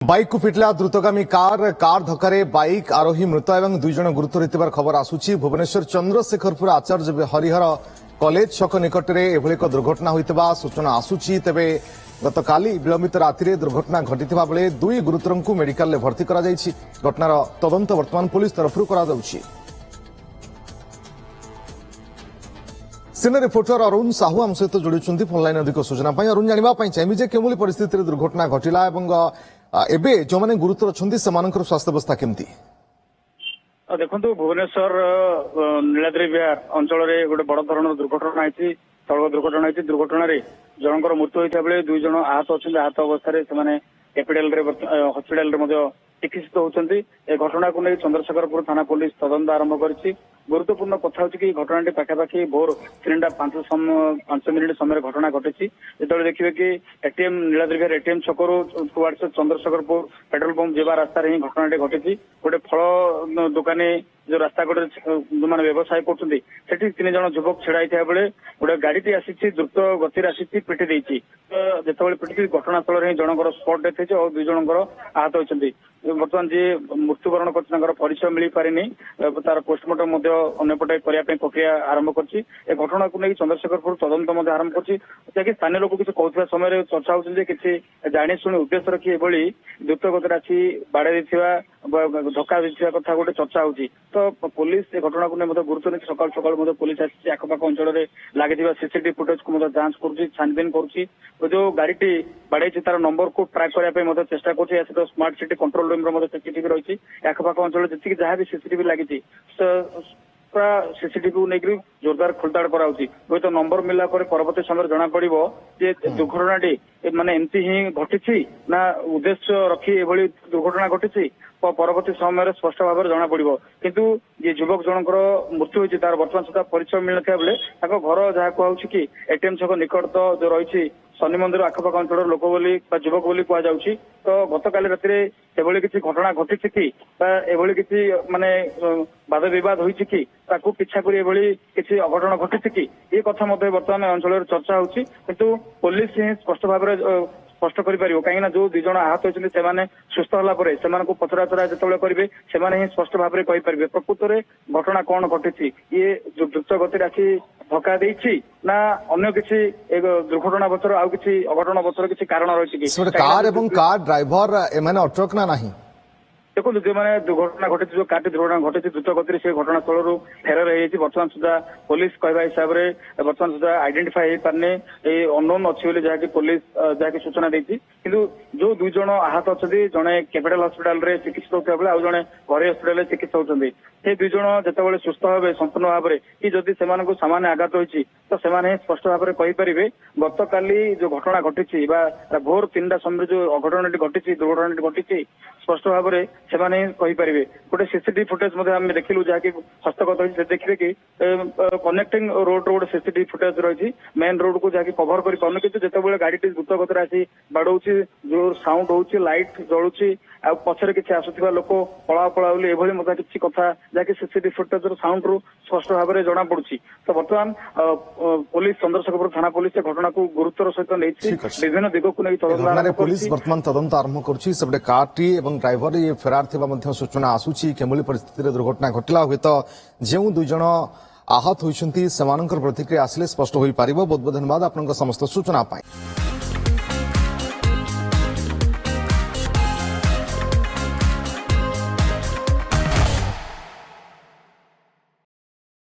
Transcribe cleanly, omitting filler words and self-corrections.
Bike को पिटला द्रुतगामी car धक्का बाइक आरोही मृत और दुई जन गुरुतर होइतिबार खबर आसुची। भुवनेश्वर चंद्रशेखरपुर आचार्य हरिहर कॉलेज छक निकट में एभली एक दुर्घटना होइतिबा सूचना आसुची। तेबे गतकाली विलंबित राति दुर्घटना घटिथिबा बेले दुई गुरुतरंकु मेडिकल में भर्ती करा जायछि। घटनार तदंत वर्तमान पुलिस तरफरु करा जाउछि। सिने रिपोर्टर अरुण साहू आम सहित जोड़ी फोनलाइन अधिक सूचना अरुण जानापी चाहिए जे केवली परिस्थिति दुर्घटना घटिला एबे जो माने गुरुतर अच्छा स्वास्थ्य अवस्था केमती देखो भुवनेश्वर नीलाद्री विहार अंचल गोटे बड़ धरण दुर्घटना होती सड़क दुर्घटना होती दुर्घटन जनकर मृत्यु होता बेले दुई जन आहत अच्छा आहत अवस्था कैपिटाल हस्पिटाल चिकित्सित होती। ए घटना को नहीं चंद्रशेखरपुर थाना पुलिस तदंत आरंभ कर गुरुत्वपूर्ण कथा कि घटना पाखापाखि भोर 3:05 मिनिट समय घटना घटी। जो देखिए कि एटीएम नीलाद्री विहार एटीएम छकरू चंद्रशेखरपुर पेट्रोल पंप जा रास्तार ही घटना घटी। गोटे फल दुकानी जो रास्ता कड़े जो मैंने व्यवसाय कर तीन जन युवक छेड़ा होता बेले गोटे गाड़ी आसी द्रुत गति आसी पिटी देती। जो पिटी घटनास्थल में जनकर स्पट डेथ होती और दुई जनकर आहत होती। बर्तमान जी मृत्युवरण कर परिचय मिल पारिनी तार पोस्टमार्टम अन्यपटे करने प्रक्रिया आरंभ कर घटना को लेकिन चंद्रशेखरपुर तदंत आरंभ कर स्थानीय लोक किसी कहता समय चर्चा होती किसी जाशुणी उद्देश्य रखी एभली द्रुत गति आसी बाड़े धक्का देता कथा गोटे चर्चा होती। तो पुलिस ए घटना को नहीं गुरुत्व नहीं सकाल सकाल पुलिस आसी आखपाख अंचल लगी सीसीटीवी फुटेज को जांच कर छानबीन कर जो गाड़ी बाड़े तार नंबर को ट्राक करने चेष्टा कर smart city control room CCTV रही आखपाख अंचल जी जहाँ भी सीसीटीवी लगी पूरा सीसीटीवी को लेकर जोरदार खोलताड़ कराऊँच। हुए तो नंबर मिलला परवर्ती समय जना पड़ो जे दुर्घटनाटी माने एमती ही घटी ना उद्देश्य रखी एभली दुर्घटना घटी परवर्ती समय स्पष्ट भाव में जना पड़ो। किंतु ये युवक जनकर मृत्यु होती तार बर्तमान सुधा परिचय मिल ना बेले घर जहाँ कहूँ कि एटीएम छक निकट जो रही शनि मंदिर आखपाख अंचल लोक बोली युवक बोली कहुच्छी। तो गतकाली राति किसी घटना घटी कि किसी माने वाद बद होती कि पिछा कर किसी अघटन घटी कि ये कथा बर्तमान अंचल चर्चा होती। किंतु पुलिस ही स्पष्ट भाव में स्पष्ट कर कहीं जो दुई जन आहत होती से सुस्थ होगा से पचराचरा जो करेंगे से ही स्पष्ट भाव में कहींपर प्रकृत में घटना कौन घटी ये जो द्रुत गति आसी धक्का देती ना अन्य किसी दुर्घटना बचर आउ किसी अघटन बचर किसी कारण रही कार ड्राइवर एमाने अटक ना नहीं। देखो जो मैंने दुर्घटना घटी जो कार दुर्घटना घटी द्रुत गति से घटनास्थल फेरार हो बर्तमान सुधा पुलिस कहवा हिसाब से बर्तमान सुधा आइडेंटिफाई हो पारने अननोन अच्छी जहाँकि पुलिस जहाँकि सूचना देती। किंतु जो दुई जन आहत अच्छा जड़े कैपिटाल हस्पिटाल चिकित्सित होता बेले आउ जड़े घरे हस्पिटाल चिकित्सा होती से दुई जन जो सुस्थ हे संपूर्ण भाव में कि जदि से सामान्य आघात होती तो से स्पष्ट भाव में कहींपर गत काली जो घटना घटी भोर 3टा समय जो अघटन घटी दुर्घटना घटी स्पष्ट भाव में से कहींपर गोटे सीसीटीवी फुटेज आम देखिलु जहाँकि हस्तगत होती देखिए कि connecting road road CCTV footage रही मेन रोड को जहाँकि कभर कर पार्न कि जो गाड़ी द्रुत गति आसी बाड़ौची जो साउंड हो लाइट जलुची आ पछरे किसी आसुवा लोक पड़ा पड़ा बोली एभली मत किसी कथा जहाँकि सीसीटीवी फुटेज साउंड रु स्पष्ट भाव में जना पड़ी। तो बर्तमान पुलिस चंद्रशेखरपुर थाना पुलिस घटना को गुरुत्वर सहित नहीं विभिन्न दिग को नहीं पुलिस बर्तमान तदंत आरंभ कर कारटी ड्राइवर ये फेरार थिबा सूचना आसूची केमली परिस्थिति दुर्घटना घटिला हुए तो जो दुई जन आहत होती प्रतिक्रिया आसिले स्पष्ट हो पार। बहुत बहुत धन्यवाद आपन समस्त सूचना पाई।